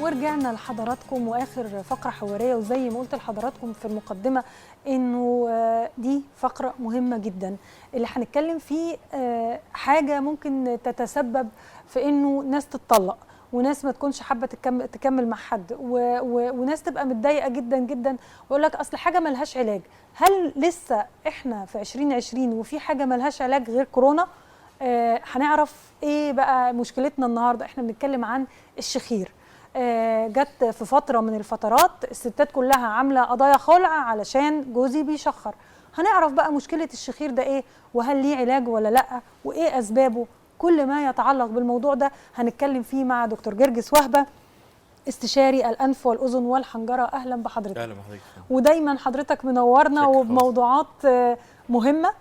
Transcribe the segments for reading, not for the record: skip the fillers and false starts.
ورجعنا لحضراتكم واخر فقره حواريه، وزي ما قلت لحضراتكم في المقدمه انه دي فقره مهمه جدا اللي هنتكلم فيه. حاجه ممكن تتسبب في انه ناس تتطلق، وناس ما تكونش حابه تكمل مع حد، وناس تبقى متضايقه جدا جدا ويقول لك اصل حاجه ملهاش علاج. هل لسه احنا في 2020 وفي حاجه ملهاش علاج غير كورونا؟ هنعرف ايه بقى مشكلتنا النهارده. احنا بنتكلم عن الشخير. جت في فتره من الفترات الستات كلها عامله قضايا خلع علشان جوزي بيشخر. هنعرف بقى مشكله الشخير ده ايه، وهل ليه علاج ولا لا، وايه اسبابه. كل ما يتعلق بالموضوع ده هنتكلم فيه مع دكتور جرجس وهبه، استشاري الانف والاذن والحنجره. اهلا بحضرتك. اهلا بحضرتك. ودايما حضرتك منورنا وبموضوعات مهمه.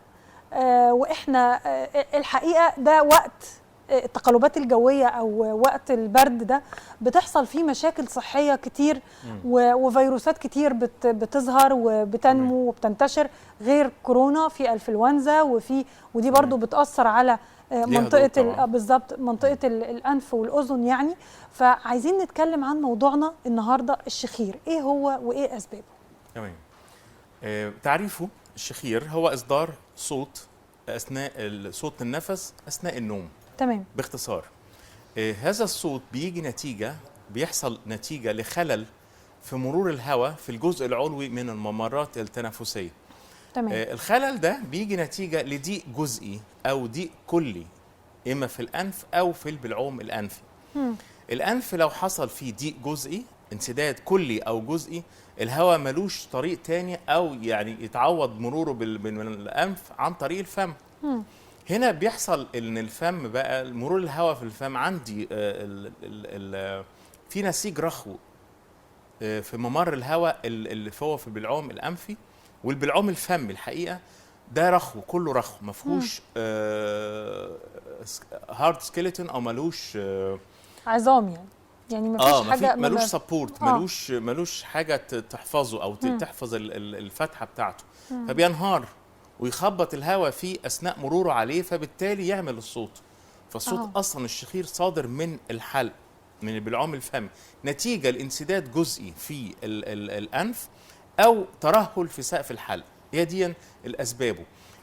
واحنا الحقيقه ده وقت التقلبات الجويه او وقت البرد ده بتحصل فيه مشاكل صحيه كتير، وفيروسات كتير بتظهر وبتنمو وبتنتشر، غير كورونا في انفلونزا، ودي برضو بتاثر على منطقه بالظبط منطقه الانف والاذن يعني. فعايزين نتكلم عن موضوعنا النهارده، الشخير ايه هو وايه اسبابه. تمام. تعريفه: الشخير هو اصدار صوت اثناء صوت النفس اثناء النوم. تمام. باختصار هذا الصوت بيحصل نتيجه لخلل في مرور الهواء في الجزء العلوي من الممرات التنفسيه. تمام. الخلل ده بيجي نتيجه لضيق جزئي او ضيق كلي، اما في الانف او في البلعوم الانفي. الانف لو حصل فيه ضيق جزئي، انسداد كلي او جزئي، الهواء ملوش طريق تاني او يعني يتعوض مروره من الانف عن طريق الفم. هنا بيحصل ان الفم بقى مرور الهواء في الفم عندي في نسيج رخو في ممر الهواء اللي هو في البلعوم الانفي والبلعوم الفمي. الحقيقه ده رخو، كله رخو، ما فيهوش هارد سكيلتون او ملوش عظام يعني مفيش حاجه، ملوش سبورت، ملوش حاجه تحفظه او تحفظ الفتحه بتاعته. فبينهار ويخبط الهواء فيه اثناء مروره عليه، فبالتالي يعمل الصوت. فالصوت اصلا الشخير صادر من الحلق، من البلعوم الفمي، نتيجه لانسداد جزئي في الانف او ترهل في سقف الحلق. هي دي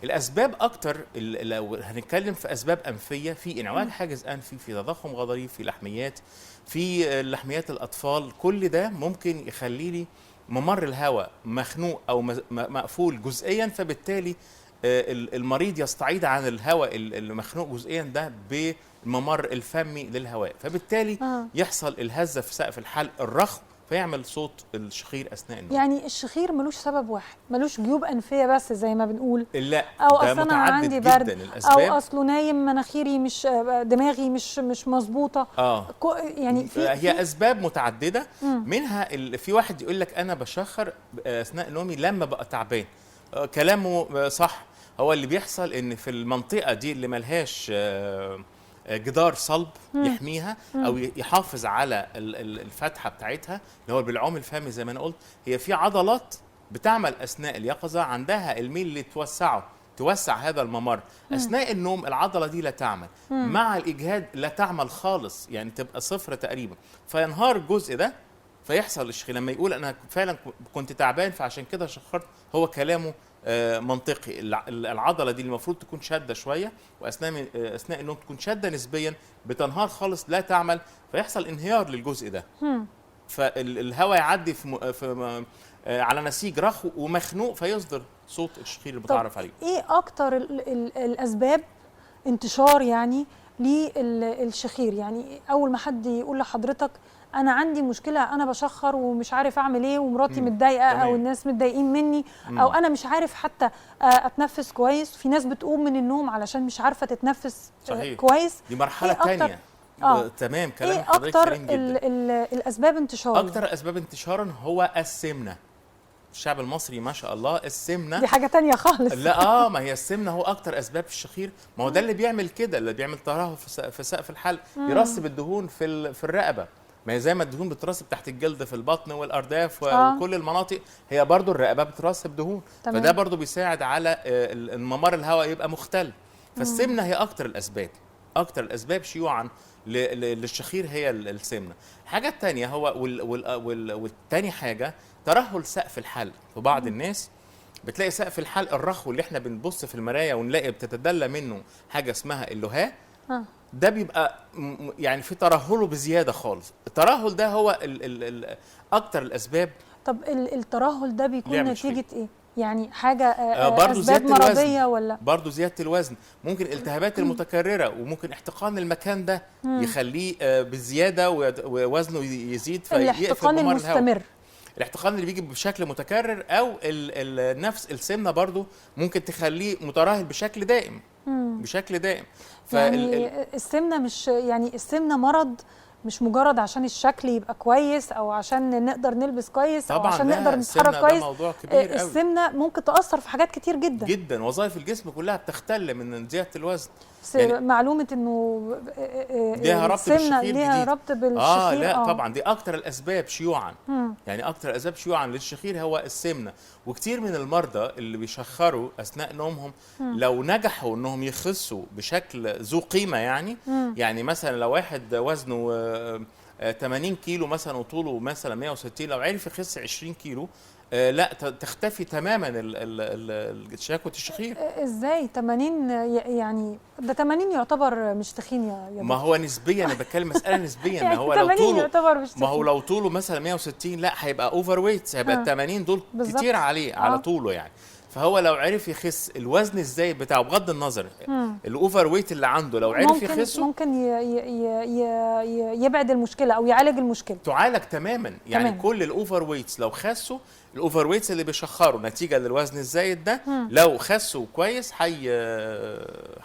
الاسباب اكتر. لو هنتكلم في اسباب انفيه، في انعواج حاجز انفي، في تضخم غضاريف، في لحميات، في لحميات الاطفال. كل ده ممكن يخلي لي ممر الهواء مخنوق او مقفول جزئيا، فبالتالي المريض يستعيد عن الهواء المخنوق جزئيا ده بالممر الفمي للهواء، فبالتالي يحصل الهزه في سقف الحلق الرخو، فيعمل صوت الشخير اثناء النوم. يعني الشخير ملوش سبب واحد، ملوش جيوب انفيه بس زي ما بنقول، لا، او ده اصلا انا عندي برد، الأسباب. او اصله نايم مناخيري دماغي مش مظبوطه. يعني هي اسباب متعدده. منها في واحد يقول لك انا بشخر اثناء نومي لما بقى تعبان. كلامه صح. هو اللي بيحصل ان في المنطقه دي اللي ملهاش جدار صلب يحميها او يحافظ على الفتحه بتاعتها، اللي هو بالعوم الفمي زي ما انا قلت، هي في عضلات بتعمل اثناء اليقظه عندها الميل اللي توسع هذا الممر. اثناء النوم العضله دي لا تعمل، مع الاجهاد لا تعمل خالص، يعني تبقى صفر تقريبا، فينهار الجزء ده، فيحصل الشخير. لما يقول انا فعلا كنت تعبان فعشان كده شخرت، هو كلامه منطقي. العضله دي المفروض تكون شاده شويه، واثناء النوم تكون شاده نسبيا، بتنهار خالص لا تعمل، فيحصل انهيار للجزء ده. فالهواء يعدي على نسيج رخو ومخنوق، فيصدر صوت الشخير اللي بتعرف عليه. ايه اكتر الاسباب انتشار يعني للشخير؟ يعني اول ما حد يقول لحضرتك انا عندي مشكله، انا بشخر ومش عارف اعمل ايه، ومراتي متضايقه او الناس متضايقين مني، او انا مش عارف حتى اتنفس كويس. في ناس بتقوم من النوم علشان مش عارفه تتنفس كويس. دي مرحله ثانيه. تمام، كلام حضرتك سليم جدا. الاسباب انتشارا، اكتر اسباب انتشارا هو السمنه. الشعب المصري ما شاء الله السمنه دي حاجه تانية خالص. لا ما هي السمنه هو اكتر اسباب الشخير. ما هو ده اللي بيعمل كده، اللي بيعمل ترهل في سقف الحلق، يرسب الدهون في الرقبه. ما هي زي ما الدهون بترسب تحت الجلد في البطن والارداف وكل المناطق، هي برضو الرقبه بترسب دهون. فده برضو بيساعد على الممر الهواء يبقى مختل. فالسمنه هي اكتر الاسباب، اكتر الاسباب شيوعا للشخير هي السمنه. الحاجه الثانيه هو والتاني حاجه ترهل سقف الحلق. في بعض الناس بتلاقي سقف الحلق الرخو اللي احنا بنبص في المرايه ونلاقي بتتدلى منه حاجه اسمها اللهاه، ده بيبقى يعني في ترهله بزياده خالص. الترهل ده هو اكتر الاسباب. طب الترهل ده بيكون نتيجه ايه؟ يعني حاجه برضو اسباب مرضيه ولا برضو زياده الوزن؟ ممكن الالتهابات المتكرره، وممكن احتقان المكان ده يخليه بزياده ووزنه يزيد الاحتقان المستمر. الاحتقان اللي بيجي بشكل متكرر، او نفس السمنه برضو ممكن تخليه مترهل بشكل دائم. بشكل دائم. يعني السمنه مش يعني السمنه مرض، مش مجرد عشان الشكل يبقى كويس او عشان نقدر نلبس كويس او عشان نقدر نتحرك كويس. موضوع كبير السمنه ممكن تاثر في حاجات كتير جدا جدا. وظائف الجسم كلها بتختل من زياده الوزن. يعني معلومه انه ليها ربط بالشخير، ليها ربط بالشخير. لا طبعا دي اكتر الاسباب شيوعا. يعني اكتر الاسباب شيوعا للشخير هو السمنه. وكتير من المرضى اللي بيشخروا اثناء نومهم لو نجحوا انهم يخسوا بشكل ذو قيمه، يعني مثلا لو واحد وزنه 80 كيلو مثلا وطوله مثلا 160، لو عرف يخس 20 كيلو لا تختفي تماما شكوى الشخير. ازاي 80؟ يعني ده 80 يعتبر مش تخين يا ما هو نسبيا، انا بتكلم مساله نسبيا. يعني هو لو طوله يعتبر مش تخين. ما هو لو طوله مثلا 160 لا هيبقى اوفر ويت، هيبقى ال 80 دول بالزبط. كتير عليه على طوله يعني. فهو لو عرف يخس الوزن الزايد بتاعه بغض النظر الاوفر ويت اللي عنده، لو عرف يخسه ممكن يبعد المشكله او يعالج المشكله. تعالج تماما يعني. كل الاوفر ويتس لو خسوا، الاوفر ويتس اللي بيشخروا نتيجه للوزن الزايد ده لو خسوا كويس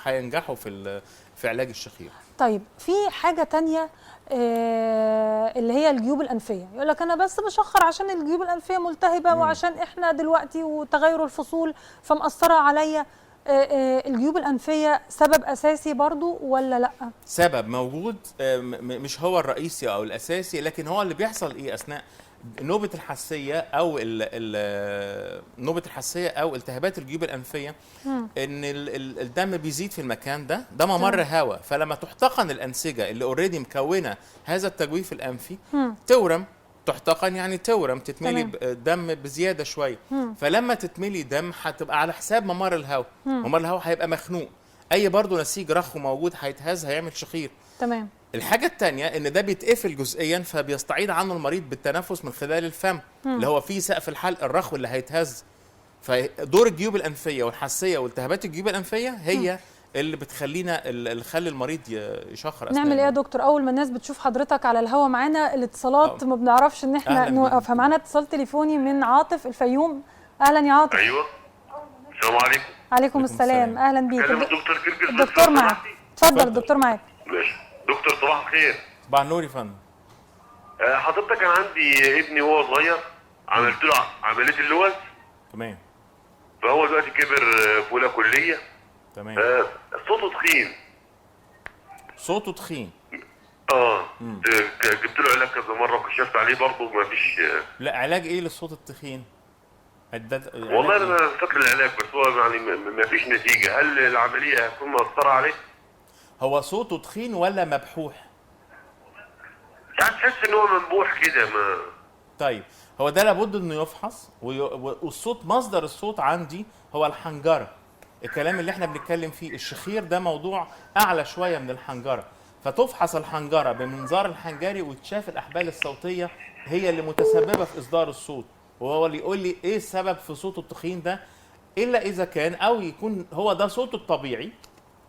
هينجحوا في علاج الشخير. طيب في حاجه تانية اللي هي الجيوب الانفيه. يقول لك انا بس بشخر عشان الجيوب الانفيه ملتهبه وعشان احنا دلوقتي وتغير الفصول فمأثره عليا. الجيوب الانفيه سبب اساسي برضو ولا لا؟ سبب موجود، مش هو الرئيسي او الاساسي، لكن هو اللي بيحصل ايه اثناء نوبة الحساسية أو نوبة الحساسية أو التهابات الجيوب الأنفية. إن الدم بيزيد في المكان ده ممر هواء، فلما تحتقن الأنسجة اللي اوريدي مكونة هذا التجويف الأنفي تورم. تحتقن يعني تورم، تتملي دم بزيادة شوية. فلما تتملي دم هتبقى على حساب ممر الهواء. ممر الهواء هيبقى مخنوق، أي برضو نسيج رخو موجود هيتهز هيعمل شخير. تمام. الحاجة الثانية ان ده بيتقفل جزئيا، فبيستعيد عنه المريض بالتنفس من خلال الفم اللي هو فيه سقف الحلق الرخو اللي هيتهز. فدور الجيوب الأنفية والحساسية والتهابات الجيوب الأنفية هي اللي بتخلينا اللي خلي المريض يشخر. نعمل ايه يا دكتور؟ اول ما الناس بتشوف حضرتك على الهوا معانا الاتصالات ما بنعرفش ان احنا نوقفها. معانا اتصال تليفوني من عاطف الفيوم. اهلا يا عاطف. ايوه السلام عليكم. عليكم السلام. اهلا بيك. الدكتور معاك. اتفضل الدكتور معاك. ماشي دكتور، صباح الخير. صباح النور يا فندم. حضرتك كان عندي ابني وهو صغير، عملت له عمليه اللوز. تمام. فهو دلوقتي كبر في اولى كليه. تمام. صوته تخين. صوته تخين. جبت له علاج كذا مره وكشفت عليه برضه ما فيش. لا علاج ايه للصوت التخين؟ والله انا فاكر العلاج بس هو يعني ما فيش نتيجه. هل العمليه هتكون مأثره عليه؟ هو صوته تخين ولا مبحوح؟ ساعات تحس ان هو منبوح كده. ما طيب هو ده لابد انه يفحص. والصوت مصدر الصوت عندي هو الحنجره. الكلام اللي احنا بنتكلم فيه الشخير ده موضوع اعلى شويه من الحنجره، فتفحص الحنجره بمنظار الحنجري وتشاف الاحبال الصوتيه هي اللي متسببه في اصدار الصوت، وهو اللي يقول لي ايه السبب في صوته التخين ده، الا اذا كان او يكون هو ده صوته الطبيعي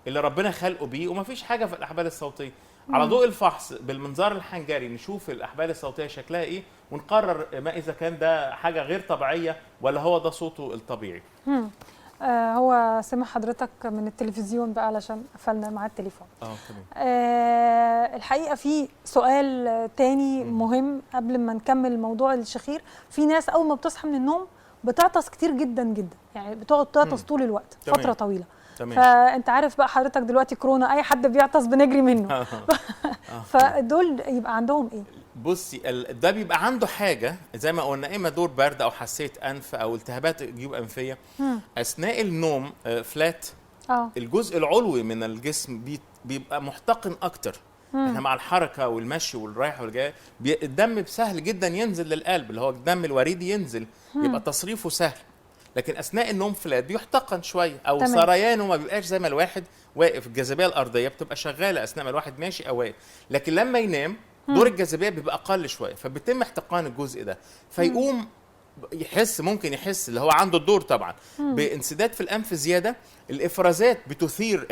اللي ربنا خلقه بيه ومفيش حاجه في الاحبال الصوتيه. على ضوء الفحص بالمنظار الحنجري نشوف الاحبال الصوتيه شكلها ايه ونقرر ما اذا كان ده حاجه غير طبيعيه ولا هو ده صوته الطبيعي. هو سمع حضرتك من التلفزيون بقى علشان قفلنا معاه التليفون. تمام. الحقيقه في سؤال تاني مهم قبل ما نكمل موضوع الشخير. في ناس اول ما بتصحى من النوم بتعطس كتير جدا جدا، يعني بتقعد تعطس طول الوقت فتره طويله. تمام. فانت عارف بقى حضرتك دلوقتي كورونا اي حد بيعطس بنجري منه. فدول يبقى عندهم ايه؟ بصي ده بيبقى عنده حاجه زي ما قلنا، اما دور برد او حساسيه انف او التهابات جيوب انفيه اثناء النوم فلات الجزء العلوي من الجسم بيبقى محتقن اكتر. احنا مع الحركه والمشي والرايح والجاي الدم سهل جدا ينزل للقلب، اللي هو الدم الوريدي ينزل، يبقى تصريفه سهل. لكن اثناء النوم فلات بيحتقن شويه، او سريانه ما بيبقاش زي ما الواحد واقف. الجاذبيه الارضيه بتبقى شغاله اثناء ما الواحد ماشي او واقف، لكن لما ينام دور الجاذبيه بيبقى اقل شويه، فبيتم احتقان الجزء ده، فيقوم ممكن يحس اللي هو عنده الدور طبعا بانسداد في الانف زياده. الافرازات بتثير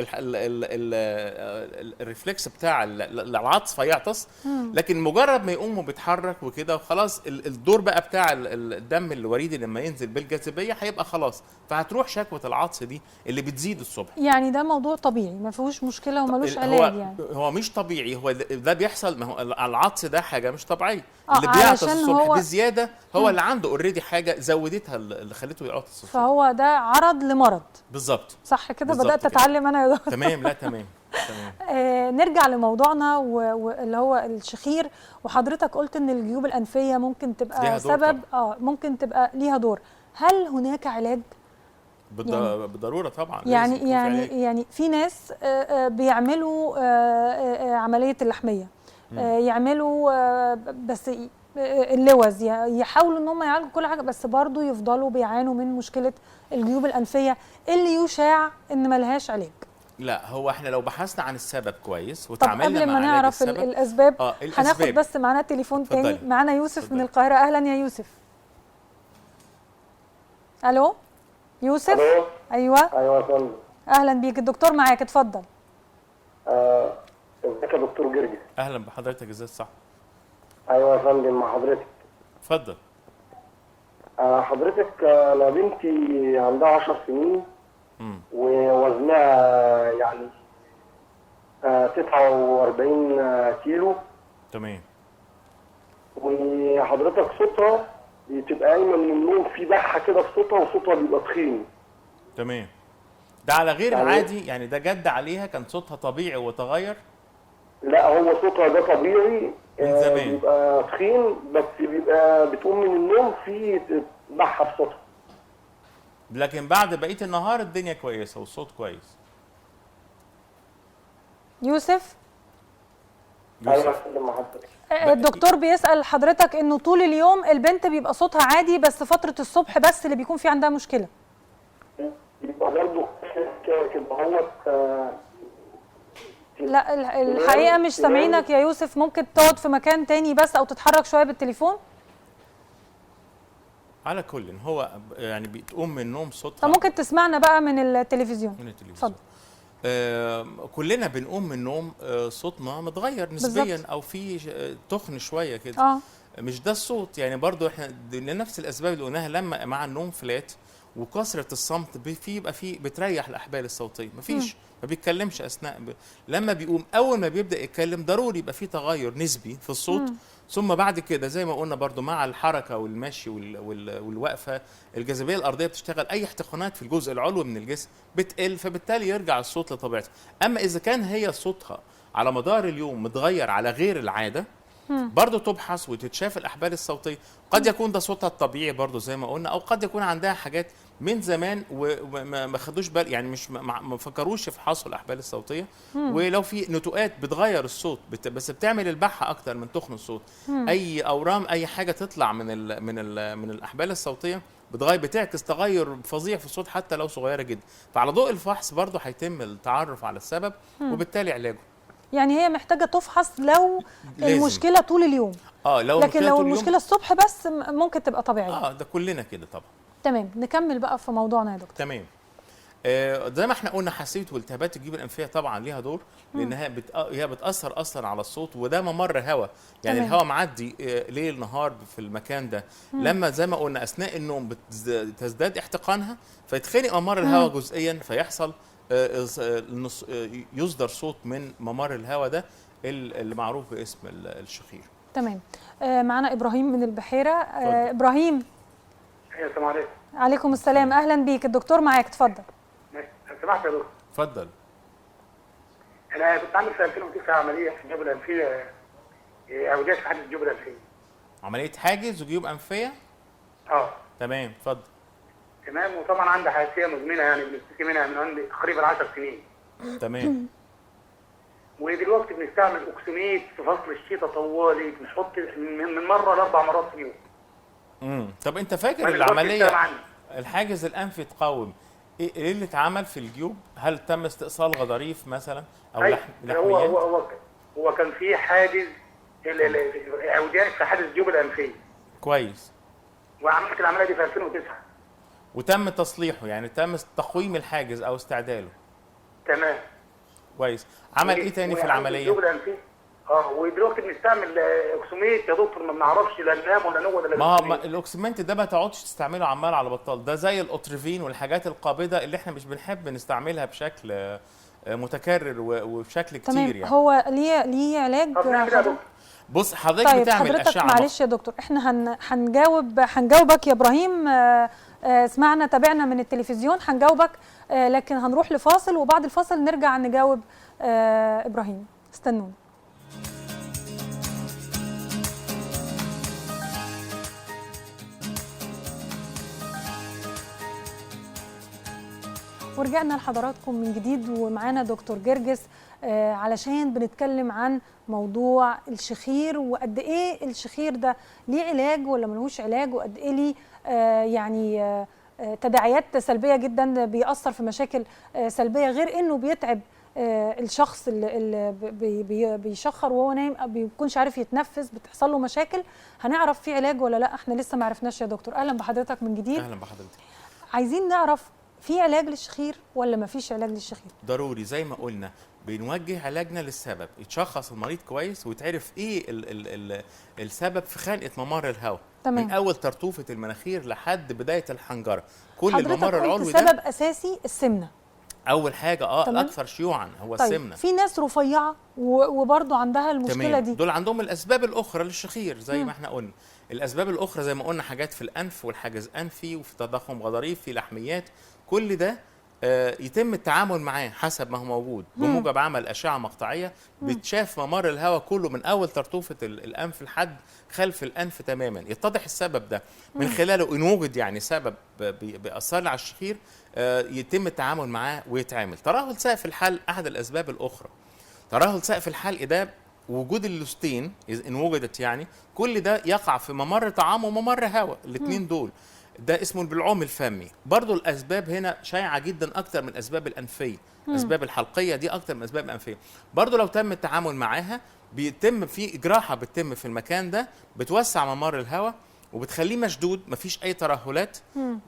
الريفلكس بتاع العطس فيعطس، لكن مجرد ما يقوم وبيتحرك وكده وخلاص الدور بقى بتاع الدم الوريدي لما ينزل بالجاذبيه هيبقى خلاص، فهتروح شكوى العطس دي اللي بتزيد الصبح. يعني ده موضوع طبيعي ما فيهوش مشكله وملوش علاج؟ يعني هو مش طبيعي، هو ده بيحصل. ما هو العطس ده حاجه مش طبيعيه. اللي بيعطس الصبح بزياده هو اللي عنده اوريدي حاجه زودتها اللي خلته يعطس الصبح. فهو ده عرض لمرض. بالظبط، صح كده؟ بدات اتعلم انا يا دكتور. تمام. لا تمام. نرجع لموضوعنا واللي هو الشخير. وحضرتك قلت ان الجيوب الانفيه ممكن تبقى سبب، ممكن تبقى ليها دور. هل هناك علاج؟ بالضروره طبعا. يعني في ناس بيعملوا عمليه اللحميه، يعملوا بس اللوز، يحاولوا ان هم يعالجوا كل حاجه، بس برضو يفضلوا بيعانوا من مشكله الجيوب الانفيه اللي يشاع ان ملهاش علاج. لا، هو احنا لو بحثنا عن السبب كويس وتعاملنا مع قبل ما نعرف الاسباب هناخد بس معانا تليفون تاني. معانا يوسف من القاهره. اهلا يا يوسف. الو يوسف. الو. ايوه يا فندم. اهلا بيك، الدكتور معاك، اتفضل. ازيك يا دكتور جرجس؟ اهلا بحضرتك. ازاي؟ صح. ايوه يا فندم، مع حضرتك. اتفضل. حضرتك انا بنتي عندها 10 سنين ووزنها يعني 49 كيلو. تمام. وحضرتك صوتها بتبقى قايمه من النوم في بحه كده في صوتها، وصوتها بيبقى تخين. تمام. ده على غير العادي يعني؟ ده جد عليها؟ كان صوتها طبيعي وتغير؟ لا، هو صوتها ده طبيعي من زمان. بيبقى تخين، بس بيبقى بتقوم من النوم في بحه في صوتها. لكن بعد بقيه النهار الدنيا كويسه والصوت كويس. يوسف. ايوه مع حضرتك. الدكتور بيسأل حضرتك انه طول اليوم البنت بيبقى صوتها عادي، بس فترة الصبح بس اللي بيكون في عندها مشكلة. يبقى برضه كده هو. لا الحقيقة مش سامعينك يا يوسف، ممكن تقعد في مكان تاني بس او تتحرك شوية بالتليفون؟ على كل هو يعني بتقوم من النوم صوتها. طب ممكن تسمعنا بقى من التلفزيون؟ اتفضل. كلنا بنقوم من النوم صوتنا متغير نسبيا بالزبط. او في تخن شويه كده. مش ده الصوت يعني. برضو احنا لنفس الاسباب اللي قلناها، لما مع النوم فلات وكثره الصمت بيبقى في بتريح الاحبال الصوتيه. مفيش ما بيتكلمش اثناء لما بيقوم اول ما بيبدا يتكلم ضروري يبقى في تغير نسبي في الصوت. ثم بعد كده زي ما قلنا برضو مع الحركه والمشي والوقفه الجاذبيه الارضيه بتشتغل، اي احتقانات في الجزء العلوي من الجسم بتقل، فبالتالي يرجع الصوت لطبيعته. اما اذا كان هي صوتها على مدار اليوم متغير على غير العاده، برضو تبحث وتتشاف الاحبال الصوتيه. قد يكون ده صوتها الطبيعي برضو زي ما قلنا، او قد يكون عندها حاجات من زمان وما خدوش بال يعني مش ما فكروش يفحصوا الاحبال الصوتيه. ولو في نتوءات بتغير الصوت بس بتعمل البحه اكتر من تخن الصوت. اي اورام اي حاجه تطلع من الاحبال الصوتيه بتعكس تغير فظيع في الصوت حتى لو صغيره جدا. فعلى ضوء الفحص برضو هيتم التعرف على السبب وبالتالي علاجه. يعني هي محتاجه تفحص لو لازم. المشكله طول اليوم. لكن لو المشكله الصبح بس ممكن تبقى طبيعيه. ده كلنا كده طبعا. تمام. نكمل بقى في موضوعنا يا دكتور. تمام. زي ما احنا قلنا حساسيه والتهابات الجيوب الانفيه طبعا ليها دور، لانها هي بتاثر اصلا على الصوت، وده ممر هواء يعني. الهواء معدي ليل نهار في المكان ده. لما زي ما قلنا اثناء النوم تزداد احتقانها، فيتخنق ممر الهواء جزئيا، فيحصل يصدر صوت من ممر الهواء ده اللي معروف باسم الشخير. تمام. معنا ابراهيم من البحيره. ابراهيم. السلام عليكم. عليكم السلام. اهلا بيك، الدكتور معاك، اتفضل. لو سمحت يا دكتور. اتفضل. انا كنت عامل في 2009 عمليه في الجيوب الانفيه، عمليه في حاجز الجيوب الانفيه. عمليه حاجز وجيوب انفيه؟ اه. تمام، اتفضل. تمام. وطبعا عندي حساسيه مزمنه يعني بنشتكي منها من عندي تقريبا 10 سنين. تمام. ودلوقتي بنستعمل اوكسيميت في فصل الشتاء طوالي، بنحط من مره ل4 مرات في اليوم. طب انت فاكر ما نقدرش العمليه نستغنى عنه. الحاجز الانفي تقاوم ايه اللي اتعمل في الجيوب؟ هل تم استئصال غضاريف مثلا او أيوة. لحميات؟ هو كان في حاجز عوديات في حاجز الجيوب الانفيه. كويس. وعملت العمليه دي في 2009. وتم تصليحه، يعني تم تقويم الحاجز او استعداله. تمام. كويس. عمل ايه تاني في العمليه؟ الجيوب الانفيه. ودلوقتي بنستعمل اوكسوميت يا دكتور، ما بنعرفش لا ننام ولا نقعد ولا ما الاوكسمنت ده ما تقعدش تستعمله عمال على بطال، ده زي الاوتريفين والحاجات القابضه اللي احنا مش بنحب نستعملها بشكل متكرر وبشكل كتير تمام. يعني. هو ليه علاج؟ طب نعمل ايه يا دكتور؟ بص حضرتك طيب بتعمل حضرتك اشعه معلش يا دكتور، احنا هنجاوبك يا ابراهيم. اسمعنا، تابعنا من التلفزيون، هنجاوبك لكن هنروح لفاصل، وبعد الفاصل نرجع نجاوب ابراهيم. استنونا. ورجعنا لحضراتكم من جديد، ومعانا دكتور جرجس علشان بنتكلم عن موضوع الشخير، وقد ايه الشخير ده ليه علاج ولا ملهوش علاج، وقد ايه ليه يعني تداعيات سلبيه جدا، بيأثر في مشاكل سلبيه، غير انه بيتعب الشخص اللي بيشخر وهو نايم، ما بيكونش عارف يتنفس، بتحصل له مشاكل. هنعرف في علاج ولا لا؟ احنا لسه ما عرفناش يا دكتور. اهلا بحضرتك من جديد. اهلا بحضرتك. عايزين نعرف في علاج للشخير ولا ما فيش علاج للشخير؟ ضروري زي ما قلنا بنوجه علاجنا للسبب، يتشخص المريض كويس ويتعرف ايه ال السبب في خنقه ممر الهواء. تمام. من اول ترطوفه المناخير لحد بدايه الحنجره، كل الممر حضرتك قلت العلوي سبب ده اساسي السمنه. اول حاجه تمام. الاكثر شيوعا هو طيب السمنه. في ناس رفيعه وبرضه عندها المشكله تمام. دي. دول عندهم الاسباب الاخرى للشخير زي ما احنا قلنا. الاسباب الاخرى زي ما قلنا حاجات في الانف والحاجز انفي، وفي تضخم غضاريف، في لحميات. كل ده يتم التعامل معاه حسب ما هو موجود بموجب عمل اشعه مقطعيه، بتشاف ممر الهواء كله من اول ترطوفه الانف لحد خلف الانف تماما، يتضح السبب ده من خلاله ان وجد يعني سبب بيأثر على الشخير، يتم التعامل معاه ويتعامل. ترهل سقف الحلق احد الاسباب الاخرى. ترهل سقف الحلق ده وجود اللوستين ان وجدت، يعني كل ده يقع في ممر طعام وممر هواء، الاثنين دول ده اسمه البلعوم الفمي. برضو الاسباب هنا شائعه جدا اكتر من الاسباب الانفيه. الاسباب الحلقيه دي اكتر من الاسباب الانفيه. برضو لو تم التعامل معاها بيتم في جراحه بتتم في المكان ده، بتوسع ممر الهواء وبتخليه مشدود، مفيش اي ترهلات،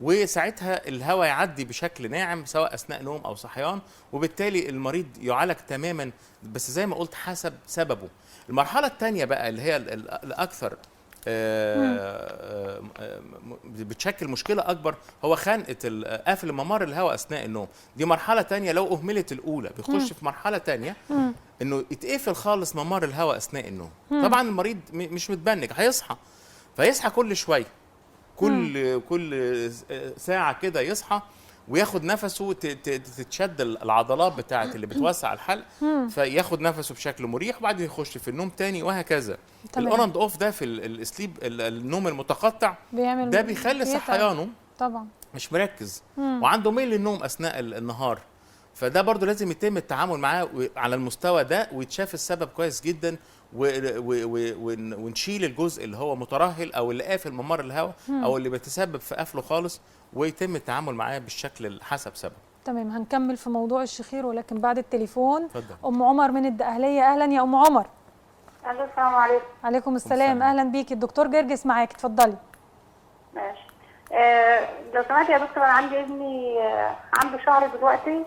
وساعتها الهواء يعدي بشكل ناعم سواء اثناء نوم او صحيان، وبالتالي المريض يعالج تماما، بس زي ما قلت حسب سببه. المرحله الثانيه بقى اللي هي الاكثر بتشكل مشكلة أكبر، هو خنقة قفل ممر الهواء أثناء النوم. دي مرحلة تانية، لو أهملت الأولى بيخش في مرحلة تانية إنه يتقفل خالص ممر الهواء أثناء النوم. طبعا المريض مش متبنج، هيصحى، فيصحى كل شوية، كل ساعة كده يصحى وياخد نفسه، تتشد العضلات بتاعه اللي بتوسع الحلق، فياخد نفسه بشكل مريح وبعدين يخش في النوم تاني وهكذا. الاون اند اوف ده في السليب، النوم المتقطع ده بيخلي صحيانه طبعا مش مركز وعنده ميل للنوم اثناء النهار. فده برضو لازم يتم التعامل معاه على المستوى ده، ويتشاف السبب كويس جدا، ونشيل الجزء اللي هو مترهل او اللي قافل ممر الهواء او اللي بيتسبب في قفله خالص، ويتم التعامل معاه بالشكل حسب سبب. تمام. هنكمل في موضوع الشخير ولكن بعد التليفون. فضل. ام عمر من الدقهليه. اهلا يا ام عمر. الو السلام عليكم. عليكم السلام. اهلا بيكي. الدكتور جرجس معاك، اتفضلي. ماشي. لو سمحت يا دكتور، انا عندي ابني عنده شهر دلوقتي،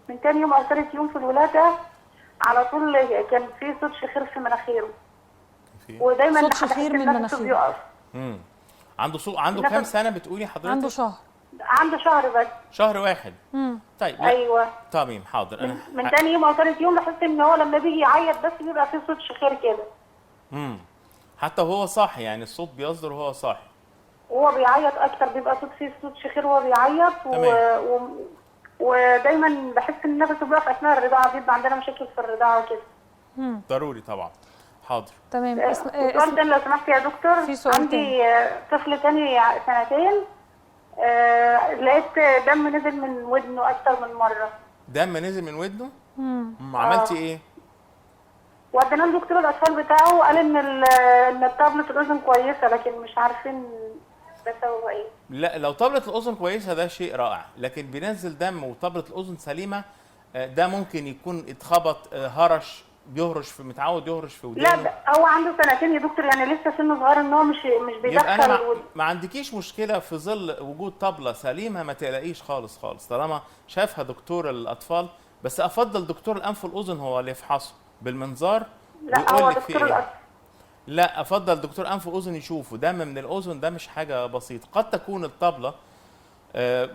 من تاني يوم او ثالث يوم في الولاده على طول كان في صوت شخير في مناخيره، ودايما صوت شخير من مناخيره. عنده كام سنه بتقولي حضرتك؟ عنده شهر. عنده شهر بس. شهر واحد. طيب ايوه تمام حاضر. انا من تاني يوم او ثالث يوم لاحظت ان هو لما بيجي يعيط بس بيبقى في صوت شخير كده. حتى وهو صاحي، يعني الصوت بيصدر وهو صاحي. وهو بيعيط اكتر بيبقى فيه صوت شخير وهو بيعيط، ودايما بحس ان نفسه بيقف اثناء الرضاعه، بيبقى عندنا مشاكل في الرضاعه وكده. ضروري طبعا. حاضر. تمام. سؤال تاني لو سمحت يا دكتور. في سؤال عندي طفل تاني 2 سنين، لقيت دم نزل من ودنه اكتر من مره. دم نزل من ودنه؟ عملتي ايه؟ ودينا لدكتور الاطفال بتاعه، قال ان طبلة الاذن كويسه، لكن مش عارفين ده سببه ايه. لا، لو طبلة الأذن كويسة ده شيء رائع، لكن بينزل دم وطبلة الأذن سليمة ده ممكن يكون اتخبط، هرش، بيهرش في متعود يهرش في ودانه. لا هو عنده سنتين يا دكتور، يعني لسه سنه صغير، ان هو مش يبقى أنا بيدخل. ما عندكيش مشكلة في ظل وجود طبلة سليمة، ما تقلقيش خالص خالص طالما شافها دكتور الأطفال. بس أفضل دكتور الأنف والأذن هو اللي يفحصه بالمنظار لا ويقول هو لك فيه دكتور إيه. الأطفال. لا، افضل دكتور انف واذن يشوفه. دم من الاذن ده مش حاجه بسيطه، قد تكون الطبله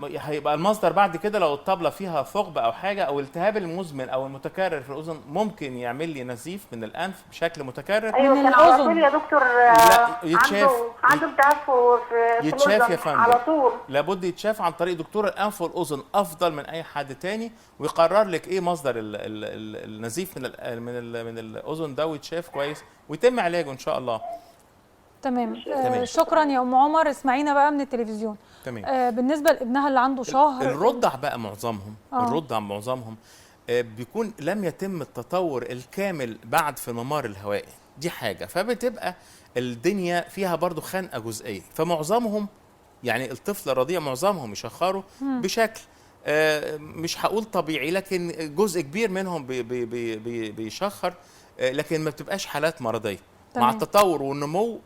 هيبقى المصدر بعد كده. لو الطبله فيها ثقب او حاجه او التهاب المزمن او المتكرر في الاذن ممكن يعمل لي نزيف من الانف بشكل متكرر. ايوه من كان على الأذن. طول يا دكتور. لا، يتشاف. عنده التهاب في يتشاف الأذن يا فندم على طول. لابد يتشاف عن طريق دكتور الانف والاذن افضل من اي حد تاني، ويقرر لك ايه مصدر النزيف من الاذن ده، ويتشاف كويس ويتم علاجه ان شاء الله. تمام. تمام. شكرا يا ام عمر. اسمعينا بقى من التلفزيون. تمام. بالنسبه لابنها اللي عنده شهر، الرضع بقى معظمهم الرضع معظمهم بيكون لم يتم التطور الكامل بعد في الممار الهوائي، دي حاجه، فبتبقى الدنيا فيها برضو خنقه جزئيه، فمعظمهم يعني الطفل الرضيع معظمهم يشخروا بشكل مش هقول طبيعي، لكن جزء كبير منهم بيشخر، لكن ما بتبقاش حالات مرضيه. مع التطور والنمو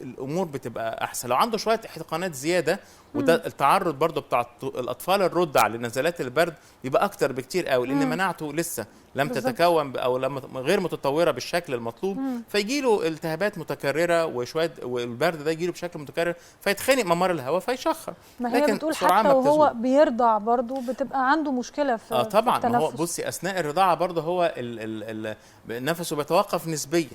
الامور بتبقى احسن. لو عنده شويه احتقانات زياده، وده التعرض برضو بتاع الاطفال الرضع لنزلات البرد بيبقى اكتر بكتير قوي، لان مناعته لسه لم تتكون او غير متطوره بالشكل المطلوب، فيجي له التهابات متكرره وشويه، والبرد ده يجي له بشكل متكرر فيتخنق ممر الهواء فيشخر. ما هي بتقول حتى وهو بيرضع برضو بتبقى عنده مشكله في طبعا. في ما هو بصي اثناء الرضاعه برضو هو نفسه بيتوقف نسبيا،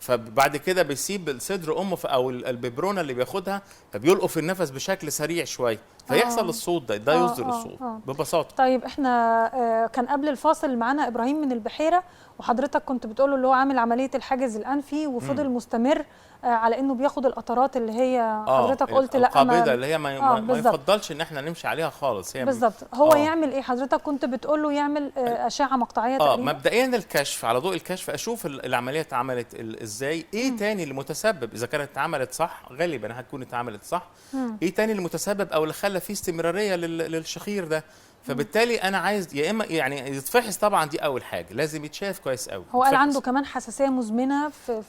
فبعد كده بيسيب الصدر امه او الببرونه اللي بياخدها، فبيلقف النفس بشكل سريع شويه، فيحصل الصوت ده يصدر الصوت ببساطه. طيب احنا كان قبل الفاصل معانا ابراهيم من البحيره، وحضرتك كنت بتقول له اللي هو عامل عمليه الحاجز الانفي وفضل مستمر على انه بياخد القطرات اللي هي حضرتك قلت لا القابضه اللي هي ما يفضلش ان احنا نمشي عليها خالص. هي بالظبط. هو يعمل ايه؟ حضرتك كنت بتقول له يعمل اشعه مقطعيه تقريبا. مبدئيا الكشف، على ضوء الكشف اشوف العمليه اتعملت ازاي، ايه تاني المتسبب، اذا كانت اتعملت صح غالبا هتكون اتعملت صح، ايه تاني المتسبب او اللي خلى فيه استمراريه للشخير ده. فبالتالي انا عايز يا اما يعني يتفحص، طبعا دي اول حاجه لازم يتشاف كويس قوي. هو قال عنده كمان حساسيه مزمنه في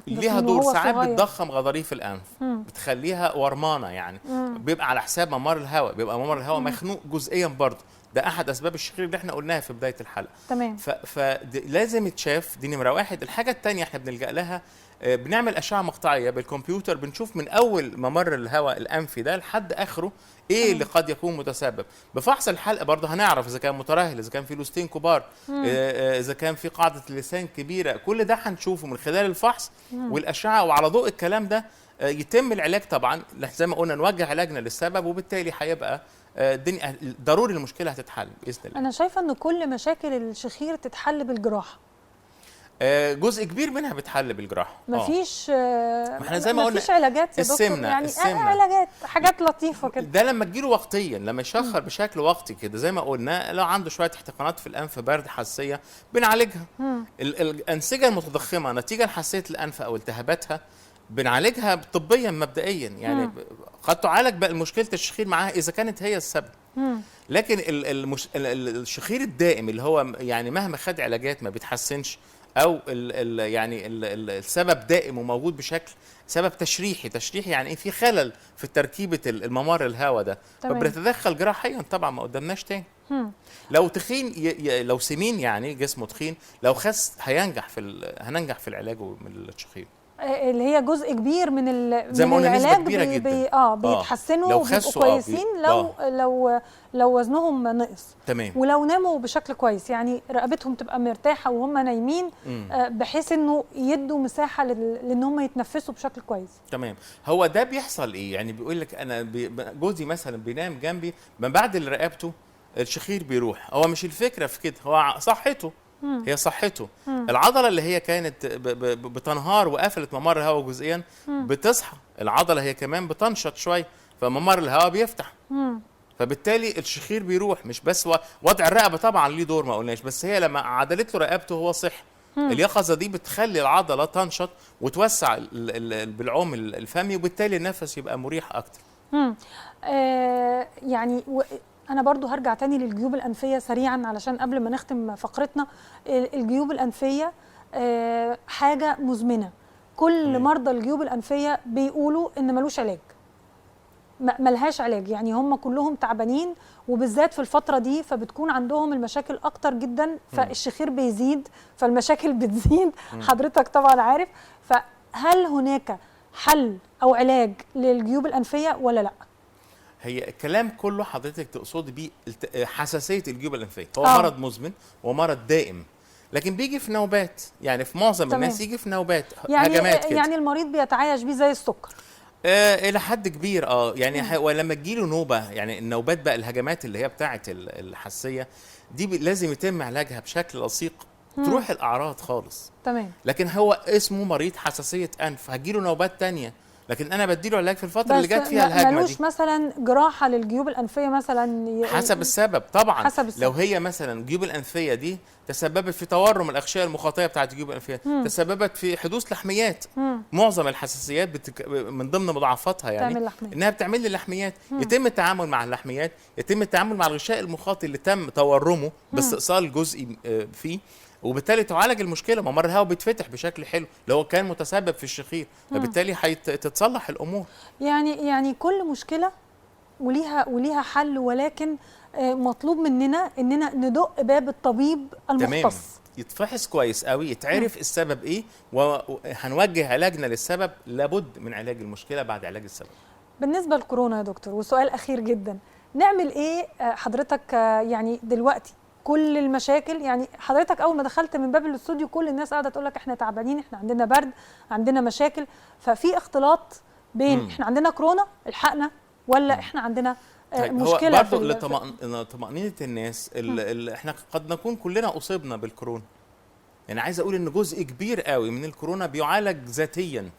ليها دور، ساعات بتضخم غضاريف الانف، بتخليها ورمانه يعني، بيبقى على حساب ممر الهواء، بيبقى ممر الهواء مخنوق جزئيا برضه، ده احد اسباب الشخير اللي احنا قلناها في بدايه الحلقه. تمام. فلازم يتشاف، دي نمره واحد. الحاجه الثانيه احنا بنلجا لها، بنعمل اشعه مقطعيه بالكمبيوتر، بنشوف من اول ممر الهواء الانفي ده لحد اخره ايه اللي قد يكون متسبب. بفحص الحلقه برضه هنعرف اذا كان مترهل، اذا كان في لوستين كبار، اذا كان في قاعده اللسان كبيره، كل ده هنشوفه من خلال الفحص والاشعه، وعلى ضوء الكلام ده يتم العلاج. طبعا زي ما قلنا نوجه علاجنا للسبب، وبالتالي هيبقى الدنيا ضروري المشكله هتتحل باذن الله. انا شايفه ان كل مشاكل الشخير تتحل بالجراحه. جزء كبير منها بتحل بالجراحه. مفيش احنا زي ما قلنا مفيش علاجات يا دكتور، السمنه يعني السمنه علاجات، حاجات لطيفه كده. ده لما تجيله وقتيا، لما يشخر بشكل وقتي كده، زي ما قلنا لو عنده شويه احتقانات في الانف، برد، حساسيه، بنعالجها. الانسجه المتضخمه نتيجه لحساسيه الانف او التهاباتها بنعالجها طبيا مبدئيا، يعني قد تعالج بقى مشكله الشخير معاها اذا كانت هي السبب. لكن الشخير الدائم اللي هو يعني مهما خد علاجات ما بيتحسنش، او يعني السبب دائم وموجود بشكل سبب تشريحي يعني ايه، في خلل في تركيبه الممر الهواء ده، فبنتدخل جراحيا طبعا، ما قدامناش تاني. لو تخين لو سمين يعني جسمه تخين، لو خس هننجح في العلاج من الشخير، اللي هي جزء كبير من زي ما قلنا العلاج نسبة كبيرة جدا. بيتحسنوا وبيبقوا كويسين لو وزنهم نقص. تمام. ولو ناموا بشكل كويس، يعني رقبتهم تبقى مرتاحه وهم نايمين، بحيث انه يدوا مساحه لان هم يتنفسوا بشكل كويس. تمام. هو ده بيحصل ايه؟ يعني بيقول لك انا جوزي مثلا بينام جنبي، من بعد اللي رقبته الشخير بيروح. هو مش الفكره في كده، هو صحته، هي صحته. العضله اللي هي كانت بتنهار وقفلت ممر الهواء جزئيا بتصحى، العضله هي كمان بتنشط شويه، فممر الهواء بيفتح. فبالتالي الشخير بيروح. مش بس وضع الرقبه طبعا ليه دور ما قلناش، بس هي لما عدلت له رقبته هو صح. اليقظه دي بتخلي العضله تنشط وتوسع بالعوم الفمي، وبالتالي النفس يبقى مريح اكتر. يعني انا برضو هرجع تاني للجيوب الانفيه سريعا علشان قبل ما نختم فقرتنا. الجيوب الانفيه حاجه مزمنه. كل مرضى الجيوب الانفيه بيقولوا ان ملوش علاج، ملهاش علاج. يعني هم كلهم تعبانين، وبالذات في الفترة دي فبتكون عندهم المشاكل أكتر جدا، فالشخير بيزيد فالمشاكل بتزيد. حضرتك طبعا عارف. فهل هناك حل أو علاج للجيوب الأنفية ولا لأ؟ هي الكلام كله حضرتك تقصدي بيه حساسية الجيوب الأنفية. هو مرض مزمن ومرض دائم، لكن بيجي في نوبات. يعني في معظم الناس يجي في نوبات، هجمات كده. يعني المريض بيتعايش بيه زي السكر الى حد كبير. يعني ولما تجيله نوبه، يعني النوبات بقى الهجمات اللي هي بتاعه الحساسيه دي لازم يتم علاجها بشكل لصيق، تروح الاعراض خالص. تمام. لكن هو اسمه مريض حساسيه انف، هتجيله نوبات تانية، لكن انا بديله علاج في الفتره اللي جت فيها الهجمه دي. ملوش مثلا جراحه للجيوب الانفيه مثلا؟ حسب السبب طبعا. حسب السبب. لو هي مثلا الجيوب الانفيه دي تسببت في تورم الاغشيه المخاطيه بتاعه الجيوب الانفيه، تسببت في حدوث لحميات. معظم الحساسيات من ضمن مضاعفاتها يعني انها بتعمل لي لحميات. يتم التعامل مع اللحميات، يتم التعامل مع الغشاء المخاطي اللي تم تورمه باستئصال جزئي فيه، وبالتالي تعالج المشكله. ممر الهواء بيتفتح بشكل حلو لو كان متسبب في الشخير، فبالتالي هتتصلح الامور. يعني كل مشكله وليها حل، ولكن مطلوب مننا اننا ندق باب الطبيب المختص. تمام. يتفحص كويس قوي، يتعرف السبب ايه، وهنوجه علاجنا للسبب. لابد من علاج المشكله بعد علاج السبب. بالنسبه لكورونا يا دكتور، وسؤال اخير جدا، نعمل ايه حضرتك يعني دلوقتي؟ كل المشاكل، يعني حضرتك اول ما دخلت من باب الاستوديو كل الناس قاعده تقول لك احنا تعبانين، احنا عندنا برد، عندنا مشاكل. ففي اختلاط بين احنا عندنا كورونا الحقنا، ولا احنا عندنا مشكله. هو برضه لطمأنينة الناس احنا قد نكون كلنا اصبنا بالكورونا. يعني عايز اقول ان جزء كبير قوي من الكورونا بيعالج ذاتيا.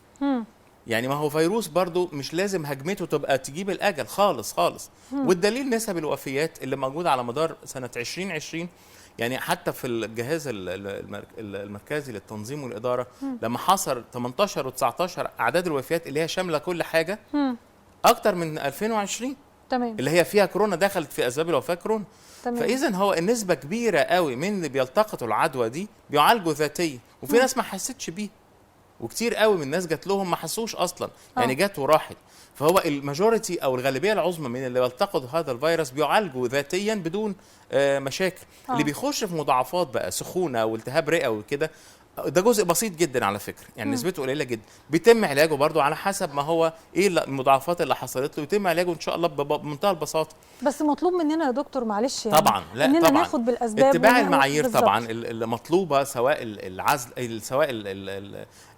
يعني ما هو فيروس برضه مش لازم هجمته تبقى تجيب الاجل خالص خالص. والدليل نسب الوفيات اللي موجوده على مدار سنه 2020. يعني حتى في الجهاز المركزي للتنظيم والاداره لما حصر 18 و19 اعداد الوفيات اللي هي شامله كل حاجه اكتر من 2020. تمام. اللي هي فيها كورونا، دخلت في اسباب الوفاه كورونا. فاذا هو النسبه كبيره قوي من اللي بيلتقطوا العدوى دي بيعالجوا ذاتيا، وفي ناس ما حسيتش بيه، وكتير قوي من الناس جات لهم ما حسوش اصلا، يعني جات وراحت. فهو الماجوريتي او الغالبيه العظمى من اللي بيلتقطوا هذا الفيروس بيعالجوا ذاتيا بدون مشاكل. اللي بيخش في مضاعفات بقى سخونه والتهاب رئوي وكده، ده جزء بسيط جدا على فكره، يعني نسبته قليله جدا. بيتم علاجه برضو على حسب ما هو ايه المضاعفات اللي حصلت له، يتم علاجه ان شاء الله بمنتهى البساطه. بس مطلوب مننا يا دكتور معلش يعني طبعا، لا اننا طبعا ناخد بالاسباب، اتباع المعايير طبعا المطلوبه، سواء العزل، سواء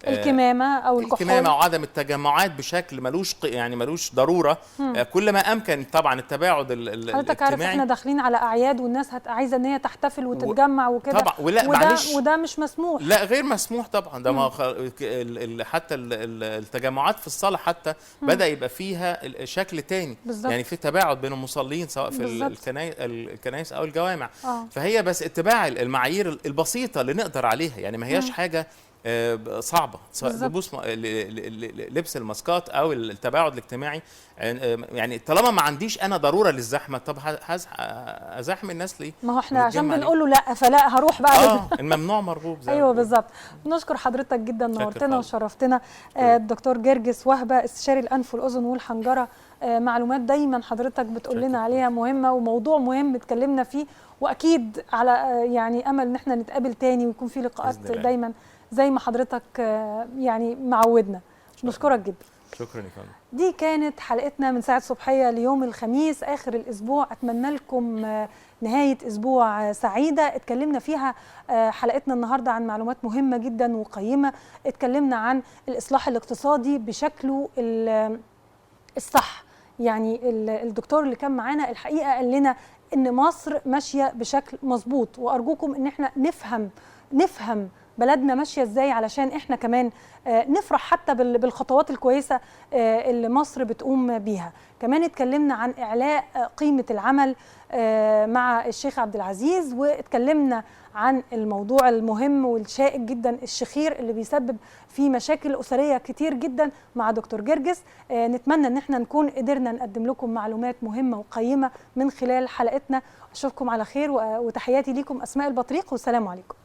الكمامه او الكحول، الكمامه وعدم التجمعات بشكل ملوش ضروره. كل ما امكن طبعا التباعد الاجتماعي. حضرتك عارف احنا داخلين على اعياد والناس عايزه ان هي تحتفل وتتجمع وكده طبعا، وده مش مسموح. لا غير مسموح طبعا. ده حتى التجمعات في الصلاه حتى بدا يبقى فيها شكل تاني. بالزبط. يعني في تباعد بين المصلين سواء في الكنائس او الجوامع. فهي بس اتباع المعايير البسيطه اللي نقدر عليها، يعني ما هياش حاجه صعبة، سواء لبس الماسكات او التباعد الاجتماعي. يعني طالما ما عنديش انا ضروره للزحمه، طب ازاحم الناس ليه؟ ما هو احنا عشان بنقول له لا فلا هروح بقى. الممنوع مرغوب. ايوه بالظبط. نشكر حضرتك جدا، نورتنا وشرفتنا. الدكتور جرجس وهبه، استشاري الانف والاذن والحنجره. معلومات دايما حضرتك بتقول لنا عليها مهمه، وموضوع مهم اتكلمنا فيه، واكيد على يعني امل ان احنا نتقابل تاني ويكون في لقاءات دايما زي ما حضرتك يعني معودنا. نشكرك جدا. شكرا يا فندم. دي كانت حلقتنا من ساعة صبحية ليوم الخميس آخر الأسبوع. أتمنى لكم نهاية أسبوع سعيدة. اتكلمنا فيها حلقتنا النهاردة عن معلومات مهمة جدا وقيمة. اتكلمنا عن الإصلاح الاقتصادي بشكله الصح. يعني الدكتور اللي كان معانا الحقيقة قال لنا إن مصر ماشية بشكل مظبوط، وأرجوكم إن احنا نفهم بلدنا ماشيه ازاي علشان احنا كمان نفرح حتى بالخطوات الكويسه اللي مصر بتقوم بيها. كمان اتكلمنا عن اعلاء قيمه العمل مع الشيخ عبد العزيز، واتكلمنا عن الموضوع المهم والشائك جدا الشخير اللي بيسبب في مشاكل أسرية كتير جدا مع دكتور جرجس. نتمنى ان احنا نكون قدرنا نقدم لكم معلومات مهمة وقيمة من خلال حلقتنا. اشوفكم على خير، وتحياتي ليكم أسماء البطريق، والسلام عليكم.